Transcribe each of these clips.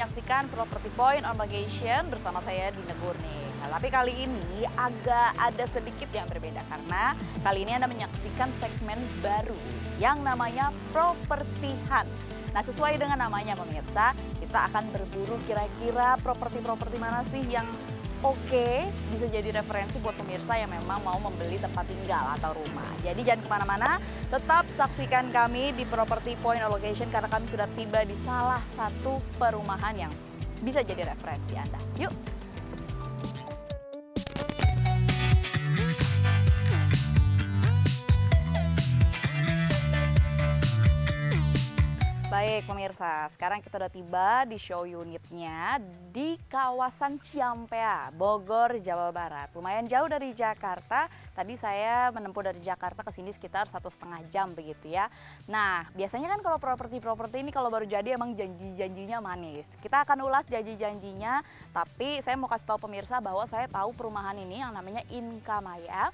menyaksikan Property Point on Location bersama saya Dina Gurni. Nah, tapi kali ini agak ada sedikit yang berbeda karena kali ini Anda menyaksikan segmen baru yang namanya Property Hunt. Nah, sesuai dengan namanya pemirsa, kita akan berburu kira-kira properti-properti mana sih yang oke, bisa jadi referensi buat pemirsa yang memang mau membeli tempat tinggal atau rumah. Jadi jangan kemana-mana, tetap saksikan kami di Property Point on Location karena kami sudah tiba di salah satu perumahan yang bisa jadi referensi Anda. Yuk! Baik pemirsa, sekarang kita udah tiba di show unitnya di kawasan Ciampea, Bogor, Jawa Barat. Lumayan jauh dari Jakarta, tadi saya menempuh dari Jakarta ke sini sekitar 1,5 jam begitu ya. Nah, biasanya kan kalau properti-properti ini kalau baru jadi emang janji-janjinya manis. Kita akan ulas janji-janjinya, tapi saya mau kasih tahu pemirsa bahwa saya tahu perumahan ini yang namanya Inkamaya.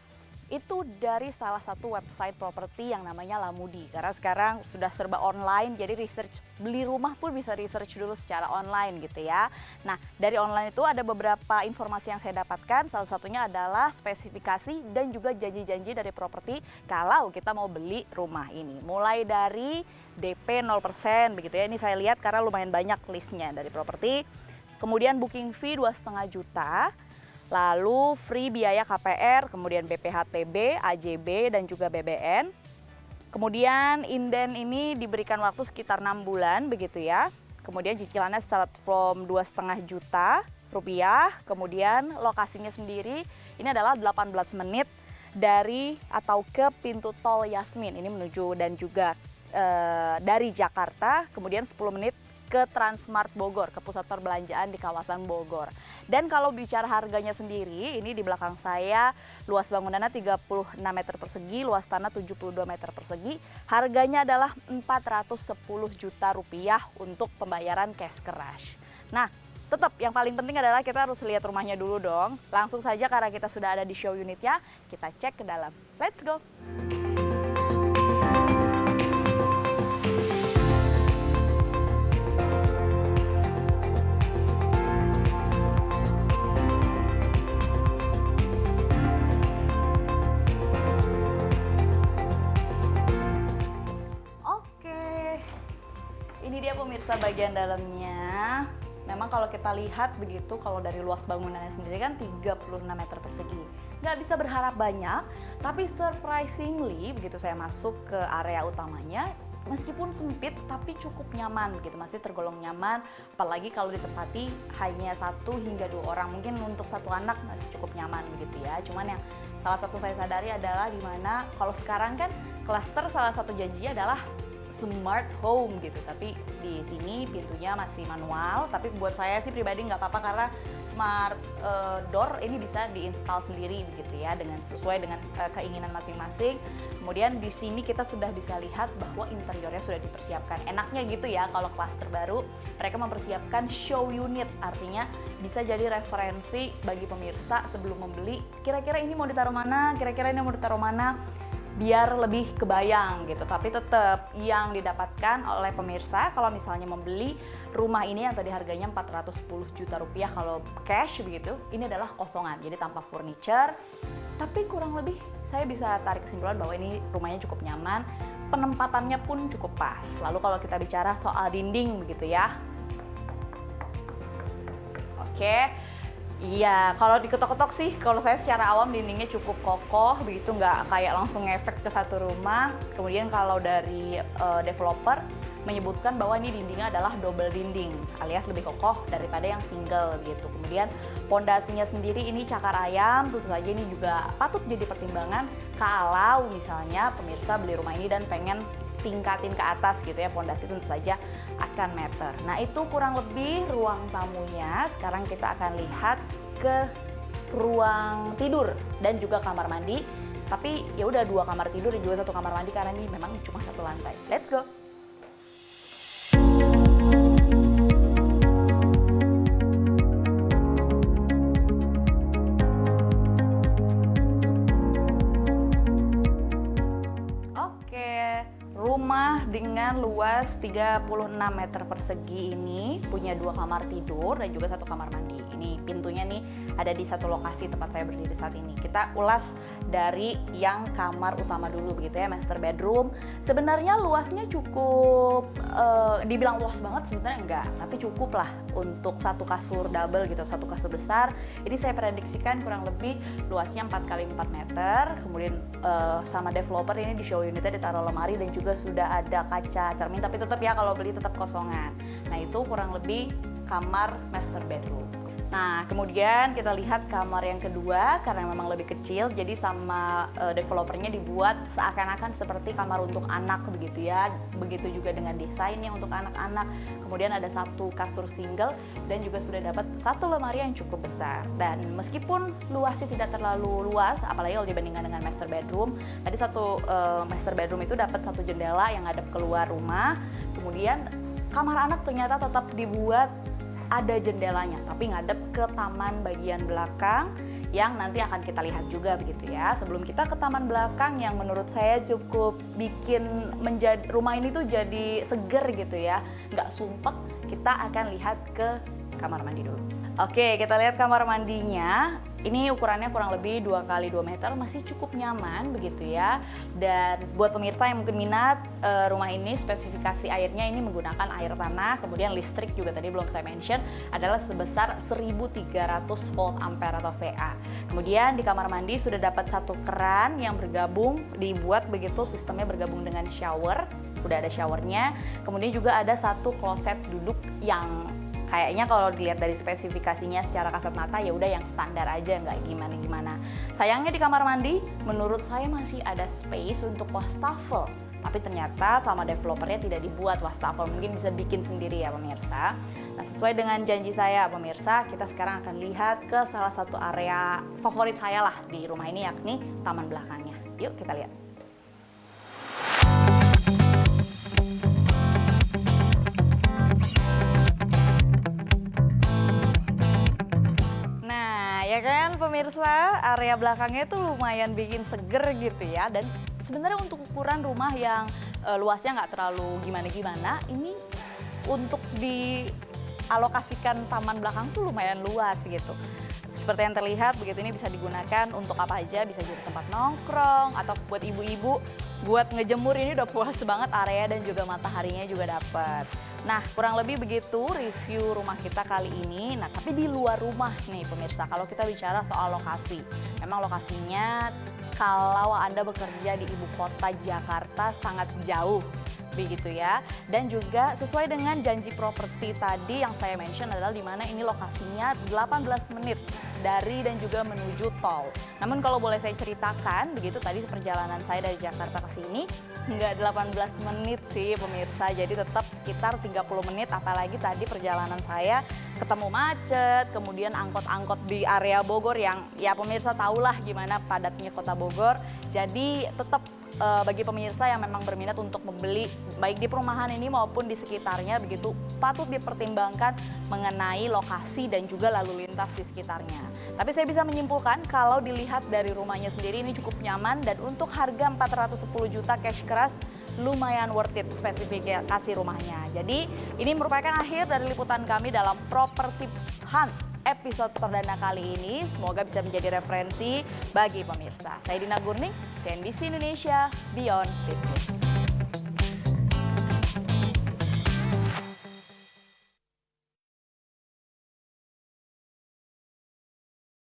Itu dari salah satu website properti yang namanya Lamudi. Karena sekarang sudah serba online, jadi research beli rumah pun bisa research dulu secara online gitu ya. Nah, dari online itu ada beberapa informasi yang saya dapatkan, salah satunya adalah spesifikasi dan juga janji-janji dari properti kalau kita mau beli rumah ini. Mulai dari DP 0% begitu ya, ini saya lihat karena lumayan banyak listnya dari properti. Kemudian booking fee 2,5 juta. Lalu free biaya KPR, kemudian BPHTB, AJB, dan juga BBN. Kemudian inden ini diberikan waktu sekitar 6 bulan begitu ya. Kemudian cicilannya start from 2,5 juta rupiah. Kemudian lokasinya sendiri ini adalah 18 menit dari atau ke pintu tol Yasmin. Ini menuju dan juga dari Jakarta, kemudian 10 menit ke Transmart Bogor, ke pusat perbelanjaan di kawasan Bogor. Dan kalau bicara harganya sendiri, ini di belakang saya luas bangunannya 36 meter persegi, luas tanah 72 meter persegi. Harganya adalah 410 juta rupiah untuk pembayaran cash crash. Nah, tetap yang paling penting adalah kita harus lihat rumahnya dulu dong. Langsung saja karena kita sudah ada di show unitnya, kita cek ke dalam. Let's go! Ini dia pemirsa bagian dalamnya. Memang kalau kita lihat begitu, kalau dari luas bangunannya sendiri kan 36 meter persegi. Nggak bisa berharap banyak, tapi surprisingly begitu saya masuk ke area utamanya, meskipun sempit tapi cukup nyaman gitu, masih tergolong nyaman. Apalagi kalau ditempati hanya 1 hingga 2 orang, mungkin untuk satu anak masih cukup nyaman begitu ya. Cuman yang salah satu saya sadari adalah dimana kalau sekarang kan klaster salah satu janjinya adalah smart home gitu, tapi di sini pintunya masih manual. Tapi buat saya sih pribadi nggak apa-apa karena smart door ini bisa diinstal sendiri begitu ya, dengan sesuai dengan keinginan masing-masing. Kemudian di sini kita sudah bisa lihat bahwa interiornya sudah dipersiapkan. Enaknya gitu ya, kalau klaster baru mereka mempersiapkan show unit, artinya bisa jadi referensi bagi pemirsa sebelum membeli. Kira-kira ini mau ditaruh mana? Kira-kira ini mau ditaruh mana? Biar lebih kebayang gitu. Tapi tetap yang didapatkan oleh pemirsa kalau misalnya membeli rumah ini yang tadi harganya 410 juta rupiah kalau cash begitu, ini adalah kosongan, jadi tanpa furniture. Tapi kurang lebih saya bisa tarik kesimpulan bahwa ini rumahnya cukup nyaman, penempatannya pun cukup pas. Lalu kalau kita bicara soal dinding begitu ya, oke. Iya, kalau diketok-ketok sih, kalau saya secara awam dindingnya cukup kokoh, begitu nggak kayak langsung ngefek ke satu rumah. Kemudian kalau dari developer menyebutkan bahwa ini dindingnya adalah double dinding, alias lebih kokoh daripada yang single gitu. Kemudian pondasinya sendiri ini cakar ayam, tentu saja ini juga patut jadi pertimbangan kalau misalnya pemirsa beli rumah ini dan pengen tingkatin ke atas gitu ya, pondasi tentu saja akan meter. Nah, itu kurang lebih ruang tamunya. Sekarang kita akan lihat ke ruang tidur dan juga kamar mandi. Tapi ya udah 2 kamar tidur dan juga 1 kamar mandi karena ini memang cuma 1 lantai. Let's go. Rumah dengan luas 36 meter persegi ini, punya 2 kamar tidur dan juga 1 kamar mandi. Ini pintunya nih ada di satu lokasi tempat saya berdiri saat ini. Kita ulas dari yang kamar utama dulu begitu ya, master bedroom. Sebenarnya luasnya cukup, dibilang luas banget sebenarnya enggak, tapi cukup lah untuk satu kasur double gitu, satu kasur besar. Ini saya prediksikan kurang lebih luasnya 4 kali 4 meter. Kemudian sama developer ini di show unitnya ditaruh lemari dan juga sudah ada kaca cermin, tapi tetap ya kalau beli tetap kosongan. Nah itu kurang lebih kamar master bedroom. Nah kemudian kita lihat kamar yang kedua, karena memang lebih kecil jadi sama developernya dibuat seakan-akan seperti kamar untuk anak begitu ya. Begitu juga dengan desainnya untuk anak-anak. Kemudian ada satu kasur single dan juga sudah dapat satu lemari yang cukup besar. Dan meskipun luasnya tidak terlalu luas, apalagi kalau dibandingkan dengan master bedroom, tadi satu master bedroom itu dapat satu jendela yang ngadep keluar rumah. Kemudian kamar anak ternyata tetap dibuat ada jendelanya, tapi ngadep ke taman bagian belakang yang nanti akan kita lihat juga begitu ya. Sebelum kita ke taman belakang yang menurut saya cukup bikin rumah ini tuh jadi seger gitu ya, nggak sumpek, kita akan lihat ke kamar mandi dulu. Oke, kita lihat kamar mandinya. Ini ukurannya kurang lebih 2 kali 2 meter, masih cukup nyaman begitu ya. Dan buat pemirsa yang mungkin minat, rumah ini spesifikasi airnya ini menggunakan air tanah, kemudian listrik juga tadi belum saya mention adalah sebesar 1300 volt ampere atau VA. Kemudian di kamar mandi sudah dapat satu keran yang bergabung, dibuat begitu sistemnya bergabung dengan shower, udah ada showernya. Kemudian juga ada satu kloset duduk yang kayaknya kalau dilihat dari spesifikasinya secara kasat mata ya udah yang standar aja, nggak gimana-gimana. Sayangnya di kamar mandi menurut saya masih ada space untuk wastafel. Tapi ternyata sama developernya tidak dibuat wastafel, mungkin bisa bikin sendiri ya pemirsa. Nah sesuai dengan janji saya pemirsa, kita sekarang akan lihat ke salah satu area favorit saya lah di rumah ini, yakni taman belakangnya. Yuk kita lihat. Ya kan pemirsa, area belakangnya itu lumayan bikin seger gitu ya. Dan sebenarnya untuk ukuran rumah yang luasnya nggak terlalu gimana-gimana, ini untuk dialokasikan taman belakang tuh lumayan luas gitu. Seperti yang terlihat begitu, ini bisa digunakan untuk apa aja, bisa jadi tempat nongkrong atau buat ibu-ibu buat ngejemur, ini udah puas banget area dan juga mataharinya juga dapat. Nah kurang lebih begitu review rumah kita kali ini. Nah tapi di luar rumah nih pemirsa, kalau kita bicara soal lokasi, memang lokasinya kalau Anda bekerja di ibu kota Jakarta sangat jauh begitu ya. Dan juga sesuai dengan janji properti tadi yang saya mention adalah di mana ini lokasinya 18 menit dari dan juga menuju tol. Namun kalau boleh saya ceritakan begitu, tadi perjalanan saya dari Jakarta ke sini nggak 18 menit sih pemirsa, jadi tetap sekitar 30 menit, apalagi tadi perjalanan saya ketemu macet, kemudian angkot-angkot di area Bogor yang ya pemirsa tahulah gimana padatnya kota Bogor. Jadi tetap bagi pemirsa yang memang berminat untuk membeli baik di perumahan ini maupun di sekitarnya begitu, patut dipertimbangkan mengenai lokasi dan juga lalu lintas di sekitarnya. Tapi saya bisa menyimpulkan kalau dilihat dari rumahnya sendiri ini cukup nyaman, dan untuk harga 410 juta cash keras lumayan worth it spesifikasi rumahnya. Jadi ini merupakan akhir dari liputan kami dalam Property Hunt episode perdana kali ini. Semoga bisa menjadi referensi bagi pemirsa. Saya Dina Gurning, CNBC Indonesia, Beyond Business.